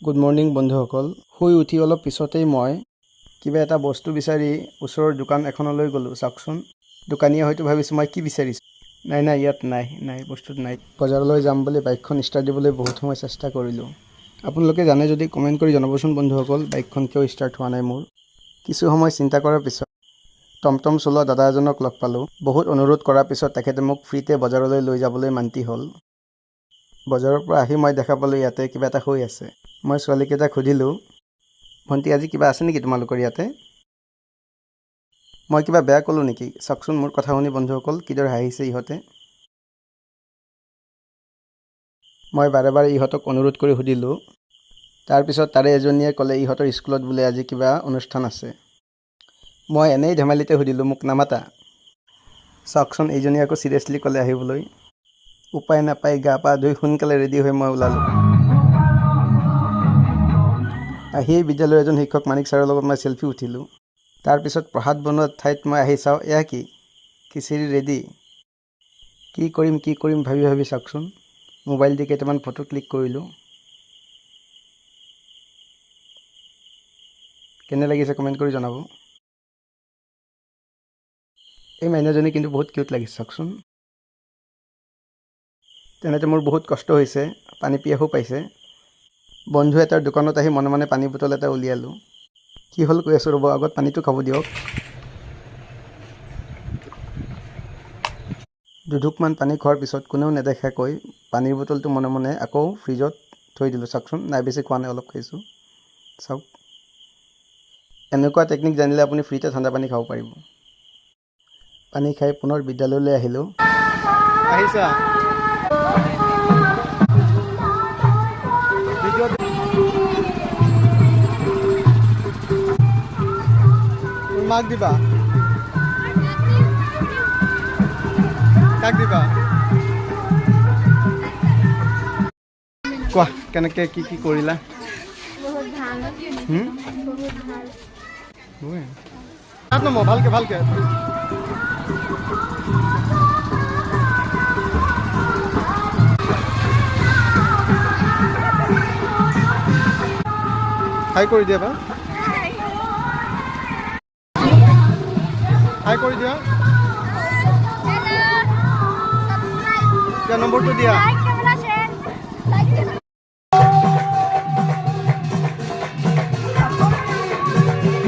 Good morning বন্ধুসকল। শুই উঠি অলপ পিছতেই মই কিবা এটা বস্তু বিচাৰি ওচৰৰ দোকান এখনলৈ গ'লোঁ। চাওকচোন, দোকানীয়ে হয়তো ভাবিছোঁ মই কি বিচাৰিছোঁ। নাই ইয়াত নাই বস্তুটো নাই। বজাৰলৈ যাম বুলি বাইকখন ষ্টাৰ্ট দিবলৈ বহুত সময় চেষ্টা কৰিলোঁ। আপোনালোকে জানে যদি কমেণ্ট কৰি জনাবচোন বন্ধুসকল, বাইকখন কিয় ষ্টাৰ্ট হোৱা নাই মোৰ। কিছু সময় চিন্তা কৰাৰ পিছত টমটম চলোৱা দাদা এজনক লগ পালোঁ। বহুত অনুৰোধ কৰাৰ পিছত তেখেতে মোক ফ্ৰীতে বজাৰলৈ লৈ যাবলৈ মান্তি হ'ল। বজাৰৰ পৰা আহি মই দেখা পালোঁ ইয়াতে কিবা এটা হৈ আছে। মই ছোৱালীকেইটাক সুধিলোঁ, ভণ্টি আজি কিবা আছে নেকি তোমালোকৰ ইয়াতে? মই কিবা বেয়া ক'লোঁ নেকি? চাওকচোন মোৰ কথা শুনি বন্ধুসকল, কিদৰে হাঁহিছে ইহঁতে। মই বাৰে বাৰে ইহঁতক অনুৰোধ কৰি সুধিলোঁ। তাৰপিছত তাৰে এজনীয়ে ক'লে ইহঁতৰ স্কুলত বোলে আজি কিবা অনুষ্ঠান আছে। মই এনেই ধেমালিতে সুধিলোঁ, মোক নামাতা? চাওকচোন, এইজনী আকৌ চিৰিয়াছলি ক'লে আহিবলৈ। উপায় নাপাই গা পা ধুই সোনকালে ৰেডি হৈ মই ওলালোঁ। আহিয়েই বিদ্যালয়ৰ এজন শিক্ষক মানিক ছাৰৰ লগত মই চেলফি উঠিলোঁ। তাৰপিছত প্ৰসাদ বনোৱা ঠাইত মই আহি চাওঁ, এয়া কি খিচিৰি ৰেডি। কি কৰিম ভাবি চাওকচোন, মোবাইল দি কেইটামান ফটো ক্লিক কৰিলোঁ। কেনে লাগিছে কমেণ্ট কৰি জনাব। এই মাইনাজনী কিন্তু বহুত কিউট লাগিছে, চাওকচোন। তেনেতে মোৰ বহুত কষ্ট হৈছে, পানী পিয়াহো পাইছে। বন্ধু এটাৰ দোকানত আহি মনে মনে পানী বটল এটা উলিয়ালোঁ। কি হ'ল কৈ আছোঁ ৰ'ব, আগত পানীটো খাব দিয়ক। দুঢুকমান পানী খোৱাৰ পিছত কোনেও নেদেখাকৈ পানীৰ বটলটো মনে মনে আকৌ ফ্ৰিজত থৈ দিলোঁ। চাওকচোন, নাই বেছি খোৱা নাই, অলপ খাইছোঁ। চাওক, এনেকুৱা টেকনিক জানিলে আপুনি ফ্ৰীতে ঠাণ্ডা পানী খাব পাৰিব। পানী খাই পুনৰ বিদ্যালয়লৈ আহিলোঁ। আহিছা? মাক দিবা? কাক দিবা? কোৱা, কেনেকৈ কি কৰিলা? বহুত ভাল। বহুত ভাল। ভালকে হাই কৰি দিয়া বা, হাই কৰি দিয়া। নম্বৰটো দিয়া।